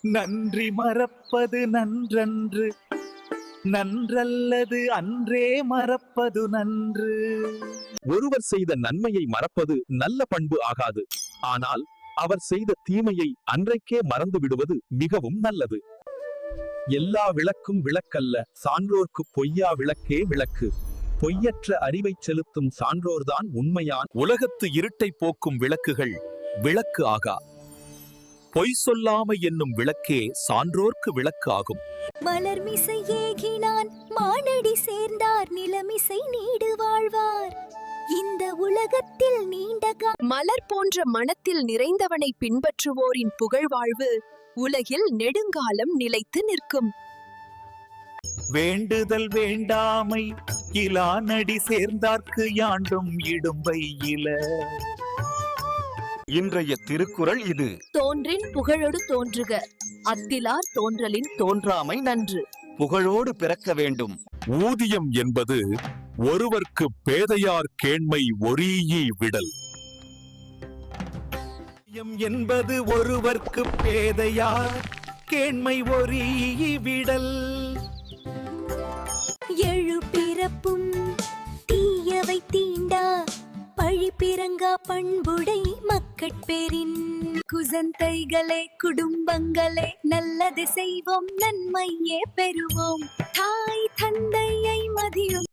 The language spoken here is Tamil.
நன்றி மறப்பது நன்றன்று, நன்றல்லது அன்றே மறப்பது நன்று. ஒருவர் செய்த நன்மையை மறப்பது நல்ல பண்பு ஆகாது. ஆனால் அவர் செய்த தீமையை அன்றைக்கே மறந்து விடுவது மிகவும் நல்லது. எல்லா விளக்கும் விளக்கல்ல, சான்றோர்க்கு பொய்யா விளக்கே விளக்கு. பொய்யற்ற அறிவை செலுத்தும் சான்றோர்தான் உண்மையான். உலகத்து இருட்டை போக்கும் விளக்குகள் விளக்கு ஆகா. பொய் சொல்லாமை என்னும் விளக்கே சான்றோர்க்கு விளக்கு ஆகும். மலர்மிசை ஏகினான் மானடி சேர்ந்தார், நிலமிசை நீடு வாழ்வார் இந்த உலகத்தில் நீண்ட மலர் போன்ற மனத்தில் நிறைந்தவனை பின்பற்றுவோரின் புகழ்வாழ்வு உலகில் நெடுங்காலம் நிலைத்து நிற்கும். வேண்டுதல் வேண்டாமை இலானடி சேர்ந்தார்க்கு யாண்டும் இடும்பை இல. இன்றைய திருக்குறள் இது. தோன்றின் புகழோடு தோன்றுக, அத்திலார் தோன்றலின் தோன்றாமை நன்று. புகழோடு பிறக்க வேண்டும். ஊதியம் என்பது ஒருவர்க்கு பேதையார் கேண்மை ஒரீயி விடல். என்பது ஒருவர்க்கு பேதையார் கேண்மை ஒரீயி விடல். எழு பிறப்பும் தீயவை தீண்டா, பழி பிறங்கா பண்புடை மக்கட்பேரின். குசந்தைகளே குடும்பங்களே நல்லது செய்வோம், நன்மையே பெறுவோம். தாய் தந்தையை மதியும்